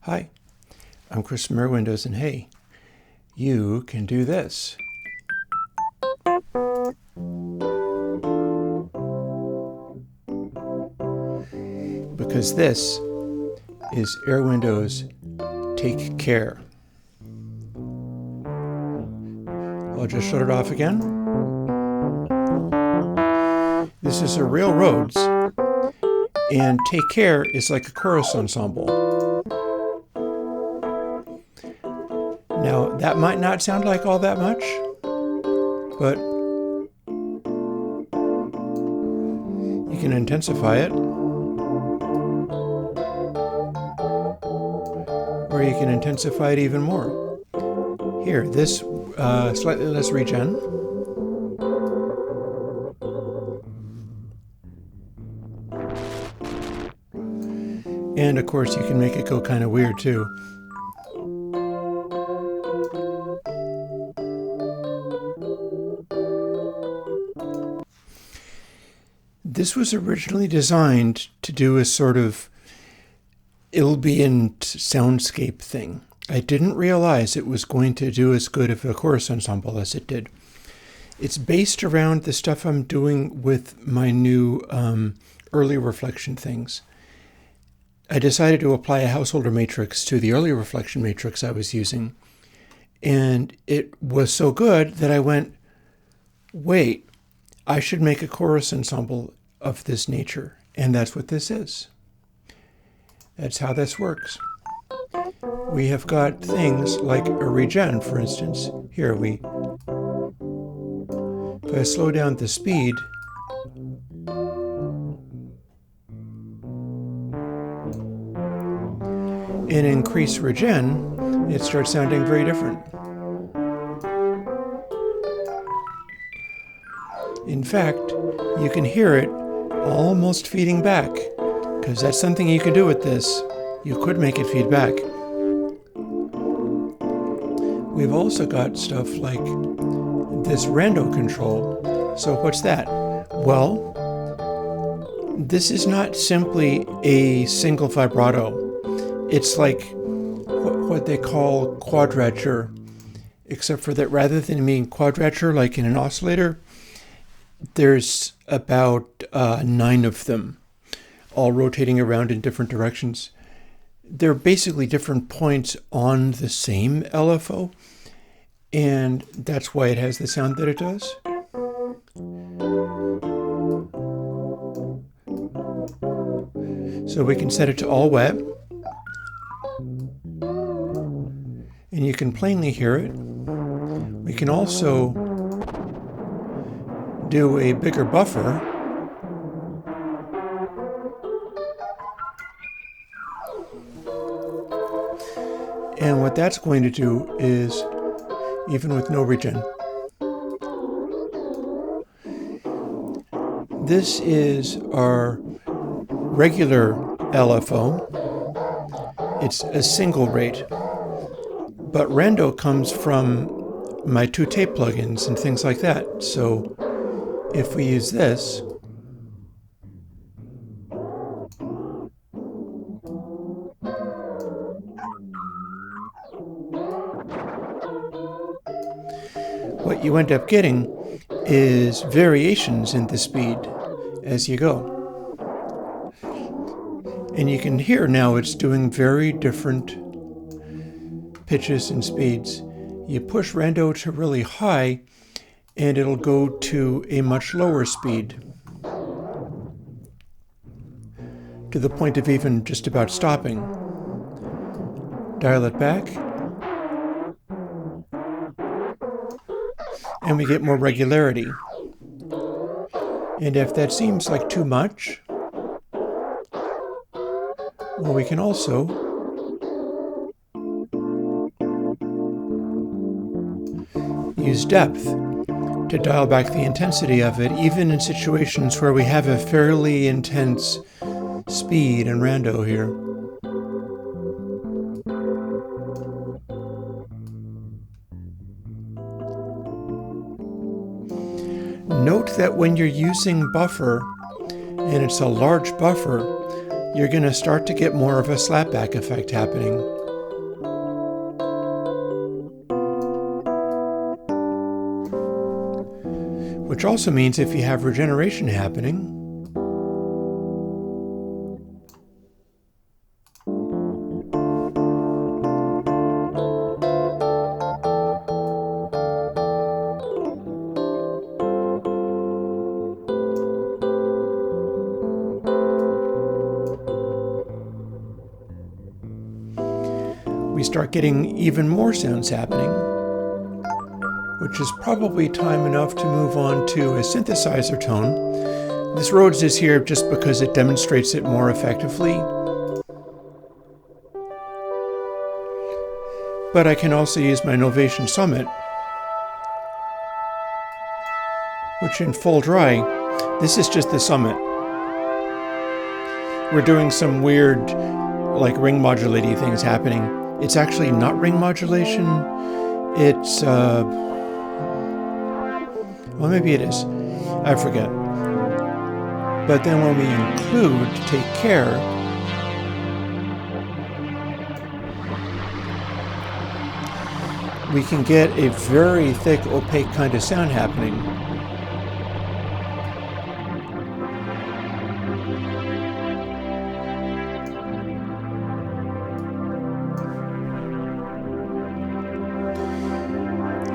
Hi, I'm Chris from Airwindows, and hey, you can do this. Because this is Airwindows TakeCare. I'll just shut it off again. This is a Railroads, and TakeCare is like a chorus ensemble. Now, that might not sound like all that much, but you can intensify it, or you can intensify it even more. Here, this slightly less regen. And of course, you can make it go kind of weird too. This was originally designed to do a sort of illbient soundscape thing. I didn't realize it was going to do as good of a chorus ensemble as it did. It's based around the stuff I'm doing with my new early reflection things. I decided to apply a householder matrix to the early reflection matrix I was using. And it was so good that I went, wait, I should make a chorus ensemble of this nature. And that's what this is. That's how this works. We have got things like a regen, for instance. Here if I slow down the speed, and increase regen, it starts sounding very different. In fact, you can hear it almost feeding back, because that's something you can do with this. You could make it feed back. We've also got stuff like this rando control. So what's that? Well, this is not simply a single vibrato. It's like what they call quadrature, except for that rather than being quadrature like in an oscillator, there's about 9 of them, all rotating around in different directions. They're basically different points on the same LFO, and that's why it has the sound that it does. So we can set it to all wet, and you can plainly hear it. We can also do a bigger buffer, and what that's going to do is, even with no regen, this is our regular LFO. It's a single rate, but rando comes from my 2 tape plugins and things like that. So if we use this, what you end up getting is variations in the speed as you go. And you can hear now it's doing very different pitches and speeds. You push rando to really high, and it'll go to a much lower speed, to the point of even just about stopping. Dial it back, and we get more regularity. And if that seems like too much, well, we can also use depth to dial back the intensity of it, even in situations where we have a fairly intense speed and rando here. Note that when you're using buffer, and it's a large buffer, you're going to start to get more of a slapback effect happening. Which also means if you have regeneration happening, we start getting even more sounds happening, which is probably time enough to move on to a synthesizer tone. This Rhodes is here just because it demonstrates it more effectively. But I can also use my Novation Summit, which in full dry, this is just the Summit. We're doing some weird, like ring modulating things happening. It's actually not ring modulation. It's, well, maybe it is. I forget. But then when we include TakeCare, we can get a very thick, opaque kind of sound happening.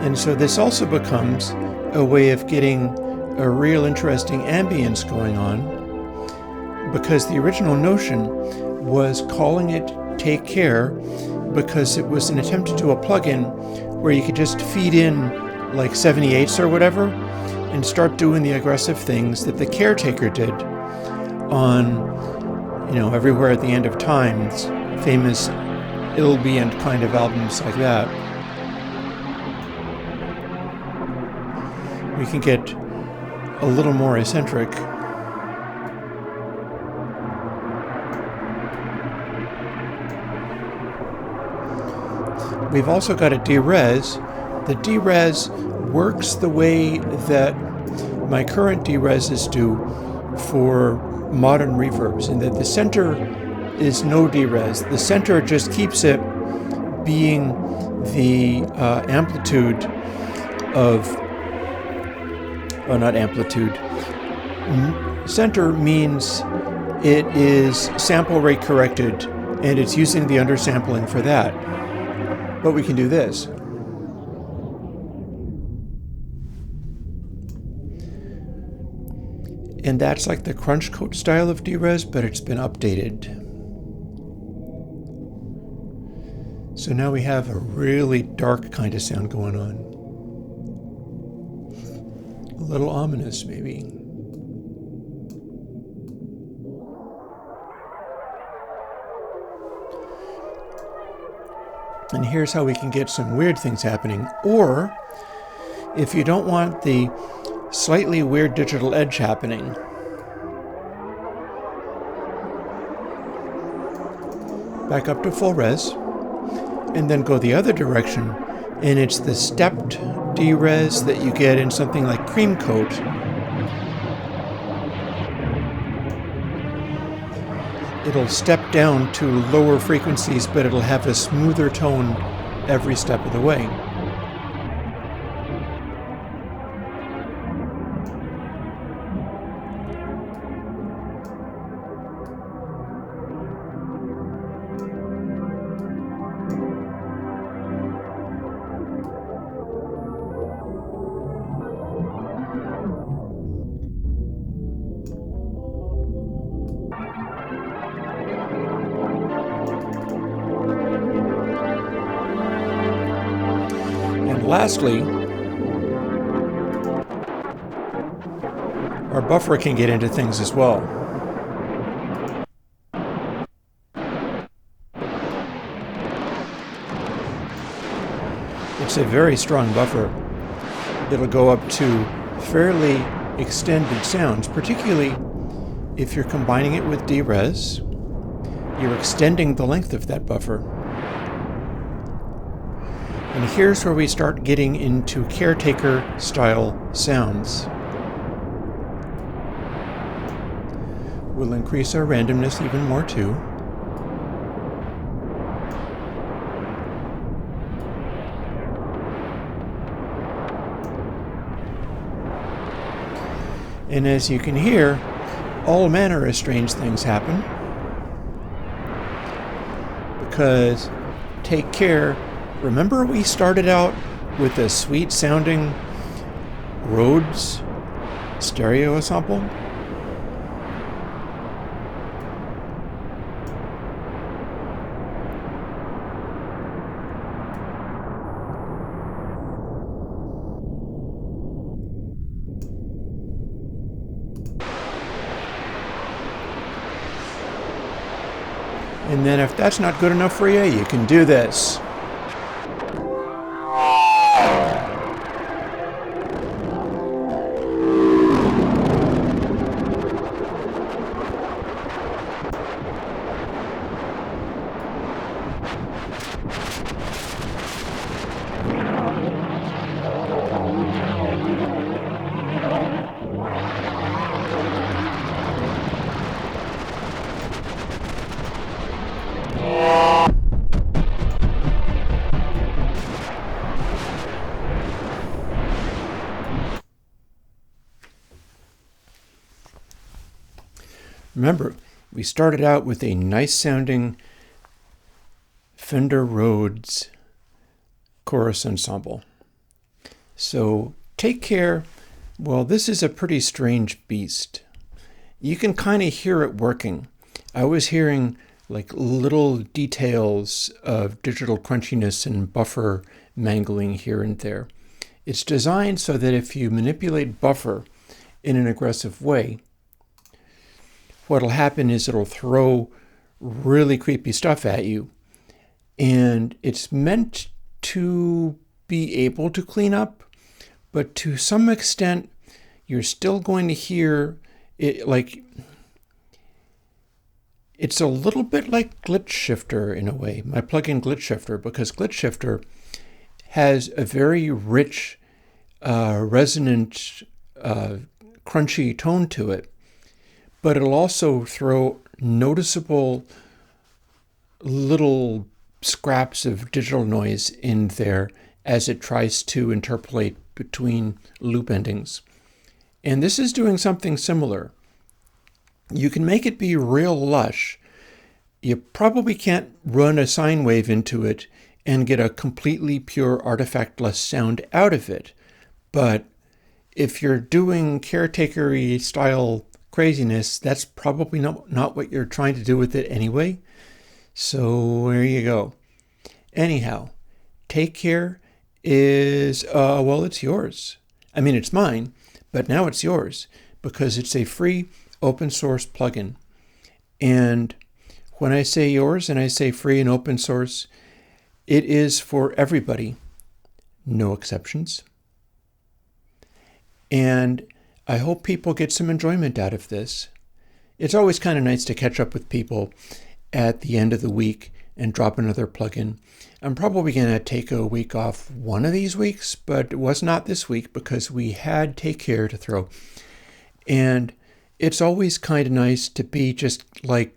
And so this also becomes a way of getting a real interesting ambience going on, because the original notion was calling it TakeCare because it was an attempt to do a plugin where you could just feed in like 78s or whatever and start doing the aggressive things that the Caretaker did on, Everywhere at the End of Times, famous illbient kind of albums like that. We can get a little more eccentric. We've also got a D-Res. The D-Res works the way that my current D-Reses do for modern reverbs, in that the center is no D-Res. The center just keeps it being the amplitude of, not amplitude. Center means it is sample rate corrected, and it's using the undersampling for that. But we can do this. And that's like the crunch coat style of D-Res, but it's been updated. So now we have a really dark kind of sound going on. A little ominous, maybe. And here's how we can get some weird things happening. Or, if you don't want the slightly weird digital edge happening, back up to full res, and then go the other direction, and it's the stepped D-Res that you get in something like Cream Coat. It'll step down to lower frequencies, but it'll have a smoother tone every step of the way. Lastly, our buffer can get into things as well. It's a very strong buffer. It'll go up to fairly extended sounds, particularly if you're combining it with D-Res. You're extending the length of that buffer. And here's where we start getting into Caretaker style sounds, We'll increase our randomness even more too. And as you can hear, all manner of strange things happen. Because TakeCare, remember we started out with a sweet sounding Rhodes stereo ensemble? And then if that's not good enough for you, you can do this. Remember, we started out with a nice sounding Fender Rhodes chorus ensemble. So TakeCare, well, this is a pretty strange beast. You can kind of hear it working. I was hearing like little details of digital crunchiness and buffer mangling here and there. It's designed so that if you manipulate buffer in an aggressive way, what'll happen is it'll throw really creepy stuff at you. And it's meant to be able to clean up, but to some extent, you're still going to hear it like, it's a little bit like Glitch Shifter in a way, my plugin Glitch Shifter, because Glitch Shifter has a very rich, resonant, crunchy tone to it. But it'll also throw noticeable little scraps of digital noise in there as it tries to interpolate between loop endings. And this is doing something similar. You can make it be real lush. You probably can't run a sine wave into it and get a completely pure artifact-less sound out of it. But if you're doing Caretaker-y style craziness, that's probably not what you're trying to do with it anyway. So there you go. Anyhow, TakeCare is, well, it's yours. I mean, it's mine, but now it's yours because it's a free open source plugin. And when I say yours and I say free and open source, it is for everybody, no exceptions. And I hope people get some enjoyment out of this. It's always kind of nice to catch up with people at the end of the week and drop another plugin. I'm probably going to take a week off one of these weeks, but it was not this week because we had TakeCare to throw. And it's always kind of nice to be just like,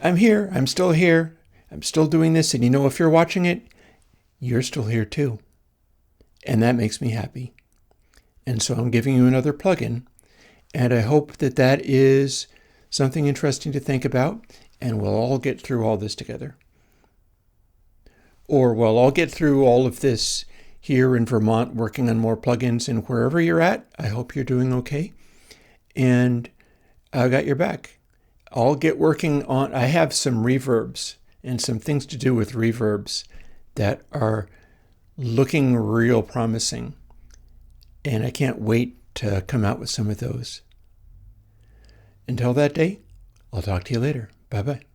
I'm here, I'm still here, I'm still doing this, and you know, if you're watching it, you're still here too. And that makes me happy. And so I'm giving you another plugin, and I hope that that is something interesting to think about, and we'll all get through all this together. Or we'll all get through all of this here in Vermont working on more plugins, and wherever you're at, I hope you're doing okay. And I got your back. I'll get working on, I have some reverbs and some things to do with reverbs that are looking real promising. And I can't wait to come out with some of those. Until that day, I'll talk to you later. Bye-bye.